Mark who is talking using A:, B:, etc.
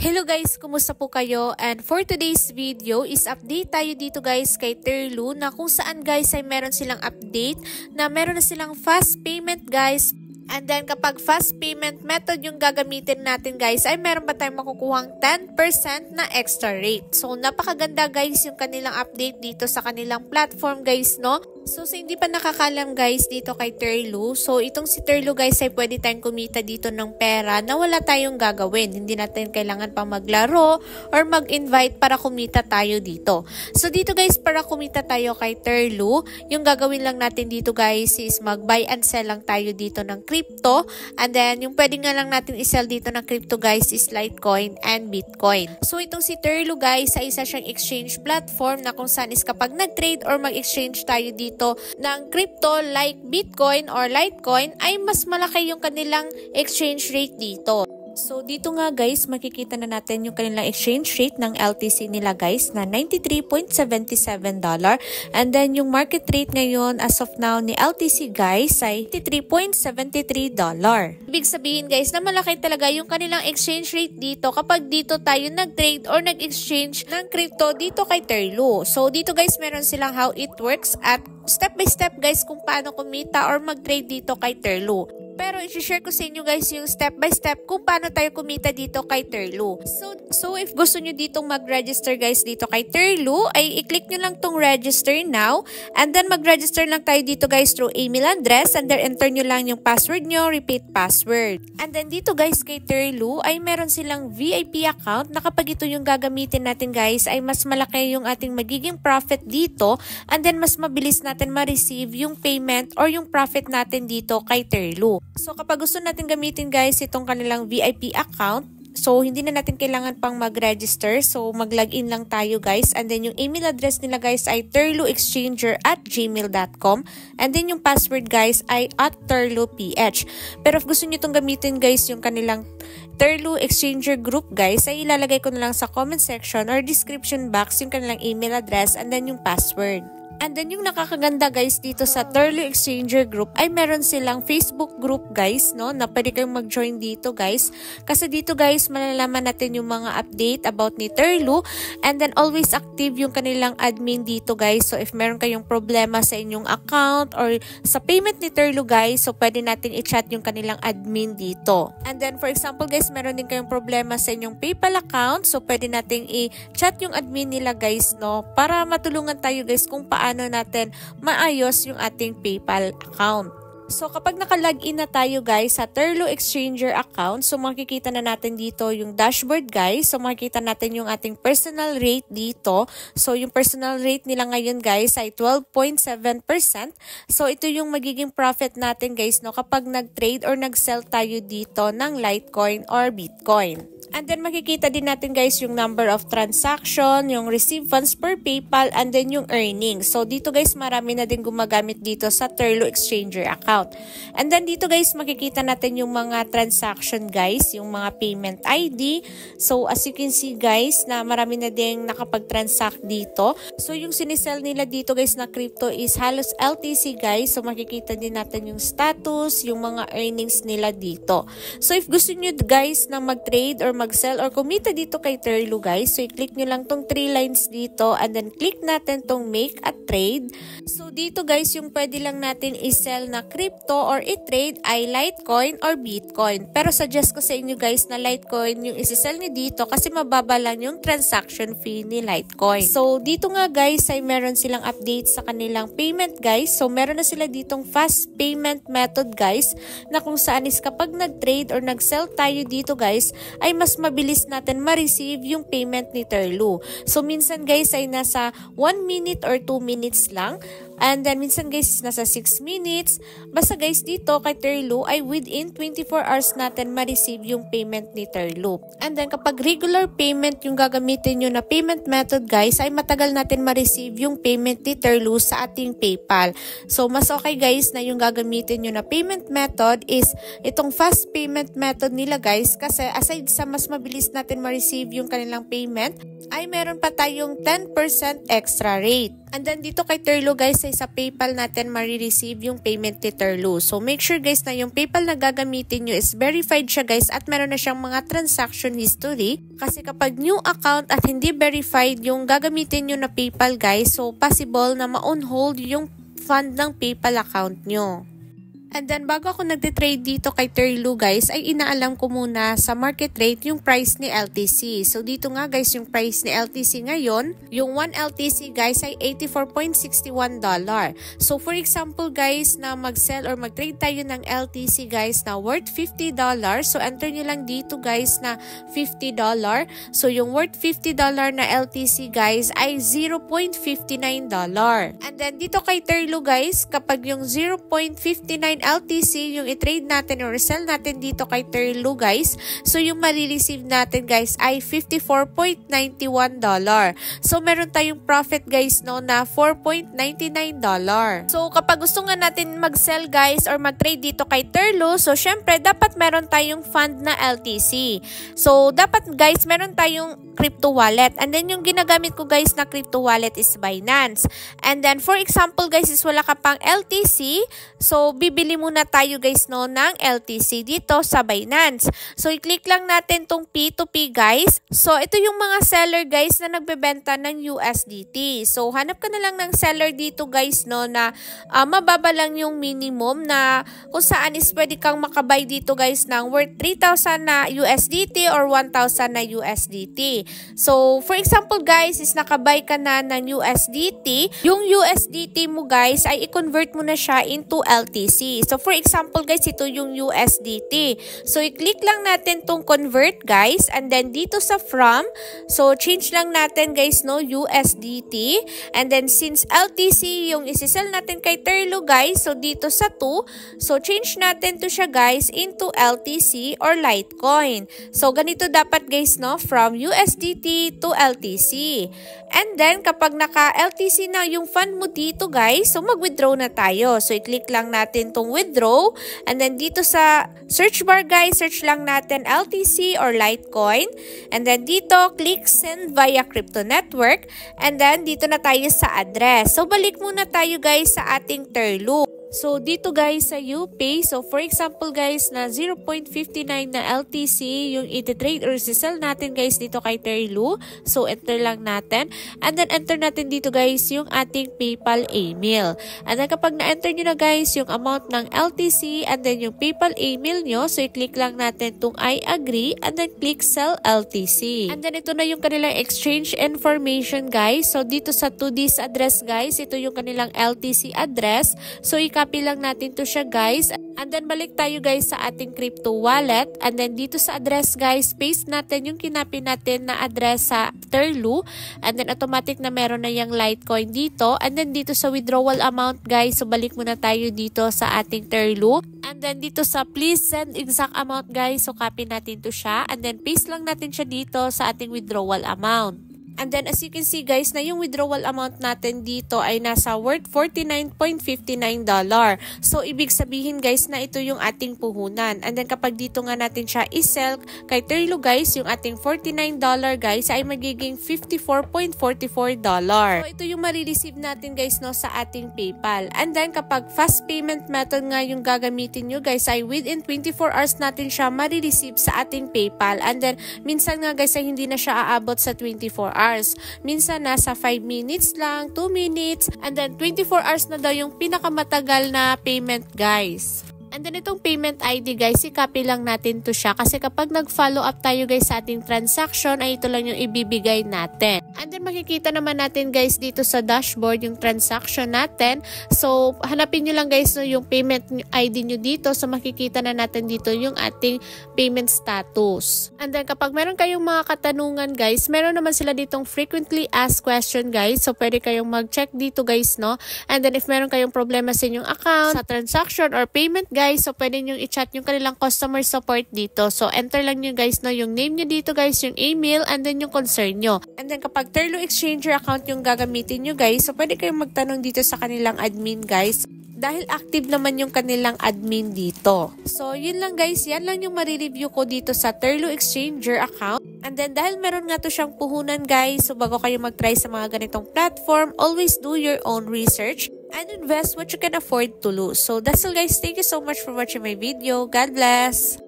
A: Hello guys, kumusta po kayo? And for today's video is update tayo dito guys kay Terlu na kung saan guys ay meron silang update na meron na silang fast payment guys. And then kapag fast payment method yung gagamitin natin guys ay meron pa tayong makukuhang 10% na extra rate. So napakaganda guys yung kanilang update dito sa kanilang platform guys, no? So sa hindi pa nakakalam guys dito kay Terlu, so itong si Terlu guys ay pwede tayong kumita dito ng pera na wala tayong gagawin. Hindi natin kailangan pa maglaro or mag-invite para kumita tayo dito. So dito guys para kumita tayo kay Terlu, yung gagawin lang natin dito guys is mag-buy and sell lang tayo dito ng crypto. And then yung pwede nga lang natin i-sell dito ng crypto guys is Litecoin and Bitcoin. So itong si Terlu guys ay isa siyang exchange platform na kung saan is kapag nag-trade or mag-exchange tayo dito ng crypto like Bitcoin or Litecoin ay mas malaki yung kanilang exchange rate dito. So dito nga guys makikita na natin yung kanilang exchange rate ng LTC nila guys na $93.77 and then yung market rate ngayon as of now ni LTC guys ay $83.73. Ibig sabihin guys na malaki talaga yung kanilang exchange rate dito kapag dito tayo nag-trade or nag-exchange ng crypto dito kay Terlu. So dito guys meron silang how it works at step by step guys kung paano kumita or mag-trade dito kay Terlu. Pero i-share ko sa inyo guys yung step by step kung paano tayo kumita dito kay Terlu. So if gusto nyo ditong mag-register guys dito kay Terlu, ay i-click nyo lang tong register now. And then mag-register lang tayo dito guys through email address. And then enter nyo lang yung password nyo, repeat password. And then dito guys kay Terlu ay meron silang VIP account na kapag ito yung gagamitin natin guys ay mas malaki yung ating magiging profit dito. And then mas mabilis natin ma-receive yung payment or yung profit natin dito kay Terlu. So kapag gusto natin gamitin guys itong kanilang VIP account, so hindi na natin kailangan pang mag-register. So mag-login lang tayo guys. And then yung email address nila guys ay terluexchanger@gmail.com. And then yung password guys ay @terluph. Pero if gusto nyo itong gamitin guys yung kanilang Terlu Exchanger Group guys ay ilalagay ko na lang sa comment section or description box yung kanilang email address and then yung password. And then yung nakakaganda guys dito sa Terlu Exchanger Group ay meron silang Facebook group guys, no, na pwede kayong mag-join dito guys. Kasi dito guys malalaman natin yung mga update about ni Terlu and then always active yung kanilang admin dito guys. So if meron kayong problema sa inyong account or sa payment ni Terlu guys, so pwede natin i-chat yung kanilang admin dito. And then for example guys, meron din kayong problema sa inyong PayPal account, so pwede natin i-chat yung admin nila guys, no, para matulungan tayo guys kung paano natin maayos yung ating PayPal account. So kapag naka-login na tayo guys sa Terlu Exchanger account, so makikita na natin dito yung dashboard guys. So makikita natin yung ating personal rate dito. So yung personal rate nila ngayon guys ay 12.7%. So ito yung magiging profit natin guys, no, kapag nag-trade or nag-sell tayo dito ng Litecoin or Bitcoin. And then makikita din natin guys yung number of transaction, yung received funds per PayPal, and then yung earnings. So dito guys marami na din gumagamit dito sa Terlu Exchanger account. And then dito guys makikita natin yung mga transaction guys, yung mga payment ID. So as you can see guys na marami na din nakapag-transact dito. So yung sinisell nila dito guys na crypto is halos LTC guys. So makikita din natin yung status, yung mga earnings nila dito. So if gusto nyo guys na mag-trade or mag-sell or kumita dito kay Terlu guys, so i-click nyo lang tong 3 lines dito and then click natin tong make a trade. So dito guys yung pwede lang natin i-sell na crypto or i-trade ay Litecoin or Bitcoin. Pero suggest ko sa inyo guys na Litecoin yung isi-sell nyo dito kasi mababa lang yung transaction fee ni Litecoin. So dito nga guys ay meron silang update sa kanilang payment guys. So meron na sila ditong fast payment method guys na kung saan is kapag nag-trade or nag-sell tayo dito guys ay mas mabilis natin ma-receive yung payment ni Terlu. So minsan guys ay nasa 1 minute or 2 minutes lang. And then minsan guys nasa 6 minutes. Basta guys dito kay Terlu ay within 24 hours natin ma-receive yung payment ni Terlu. And then kapag regular payment yung gagamitin nyo na payment method guys ay matagal natin ma-receive yung payment ni Terlu sa ating PayPal. So mas okay guys na yung gagamitin nyo na payment method is itong fast payment method nila guys kasi aside sa mas mabilis natin ma-receive yung kanilang payment ay meron pa tayong 10% extra rate. And then dito kay Terlo guys ay sa PayPal natin marireceive yung payment ni Terlo. So make sure guys na yung PayPal na gagamitin nyo is verified siya guys at meron na siyang mga transaction history. Kasi kapag new account at hindi verified yung gagamitin nyo na PayPal guys, so possible na ma-on hold yung fund ng PayPal account nyo. And then bago ako nagtitrade dito kay Terlo guys ay inaalam ko muna sa market rate yung price ni LTC. So dito nga guys yung price ni LTC ngayon, yung 1 LTC guys ay $84.61. So for example guys na mag-sell or mag-trade tayo ng LTC guys na worth $50. So enter nyo lang dito guys na $50. So yung worth $50 na LTC guys ay $0.59. And then dito kay Terlo guys kapag yung 0.59 LTC yung i-trade natin or sell natin dito kay Terlo guys, so yung marireceive natin guys ay $54.91. So meron tayong profit guys no na $4.99. So kapag gusto nga natin mag-sell guys or mag-trade dito kay Terlo, so syempre dapat meron tayong fund na LTC. So dapat guys meron tayong crypto wallet. And then yung ginagamit ko guys na crypto wallet is Binance. And then for example guys is wala ka pang LTC, so bibili muna tayo guys no ng LTC dito sa Binance. So i-click lang natin tong P2P guys. So ito yung mga seller guys na nagbebenta ng USDT. So hanap ka na lang ng seller dito guys no na mababa lang yung minimum na kung saan is pwede kang makabay dito guys ng worth 3,000 na USDT or 1,000 na USDT. So for example guys is nakabay ka na ng USDT, yung USDT mo guys ay i-convert mo na siya into LTC. So for example guys ito yung USDT. So i-click lang natin tong convert guys and then dito sa from, so change lang natin guys no USDT and then since LTC yung isi-sell natin kay Terlo guys, so dito sa 2, so change natin to siya guys into LTC or Litecoin. So ganito dapat guys no from USDT to LTC. And then kapag naka-LTC na yung fund mo dito guys, so mag-withdraw na tayo. So i-click lang natin tong withdraw and then dito sa search bar guys, search lang natin LTC or Litecoin and then dito click send via crypto network and then dito na tayo sa address. So balik muna tayo guys sa ating Terlo. So dito guys sa UPay, so for example guys na 0.59 na LTC yung iti-trade or sell natin guys dito kay Terlo. So enter lang natin and then enter natin dito guys yung ating PayPal email. And then kapag na-enter nyo na guys yung amount ng LTC and then yung PayPal email nyo, so i-click lang natin tong I agree and then click sell LTC. And then ito na yung kanilang exchange information guys. So dito sa 2D's address guys, ito yung kanilang LTC address. So copy lang natin to siya guys and then balik tayo guys sa ating crypto wallet and then dito sa address guys paste natin yung kinapi natin na address sa Terlo and then automatic na meron na yung Litecoin dito and then dito sa withdrawal amount guys, so balik muna tayo dito sa ating Terlo and then dito sa please send exact amount guys, so copy natin to siya and then paste lang natin siya dito sa ating withdrawal amount. And then as you can see guys na yung withdrawal amount natin dito ay nasa worth $49.59. So ibig sabihin guys na ito yung ating puhunan. And then kapag dito nga natin siya i-sell kay Terlo guys, yung ating $49 guys ay magiging $54.44. So ito yung marireceive natin guys no sa ating PayPal. And then kapag fast payment method nga yung gagamitin nyo guys ay within 24 hours natin siya marireceive sa ating PayPal. And then minsan nga guys ay hindi na siya aabot sa 24 hours. Minsan nasa 5 minutes lang, 2 minutes, and then 24 hours na daw yung pinakamatagal na payment guys. And then itong payment ID guys, i-copy lang natin to siya kasi kapag nag-follow up tayo guys sa ating transaction ay ito lang yung ibibigay natin. And then makikita naman natin guys dito sa dashboard yung transaction natin. So hanapin nyo lang guys no, yung payment ID nyo dito, so makikita na natin dito yung ating payment status. And then kapag meron kayong mga katanungan guys, meron naman sila ditong frequently asked question guys, so pwede kayong mag-check dito guys no. And then if meron kayong problema sa inyong account, sa transaction or payment guys, so pwede nyo i-chat yung kanilang customer support dito. So enter lang nyo guys no, yung name nyo dito guys, yung email, and then yung concern nyo. And then kapag Terlo Exchanger account yung gagamitin nyo guys, so pwede kayong magtanong dito sa kanilang admin guys. dahil active naman yung kanilang admin dito. So, yun lang guys, yan lang yung marireview ko dito sa Terlo Exchanger account. And then, dahil meron nga to siyang puhunan guys, so bago kayo mag-try sa mga ganitong platform, always do your own research and invest what you can afford to lose. So, that's all guys. Thank you so much for watching my video. God bless!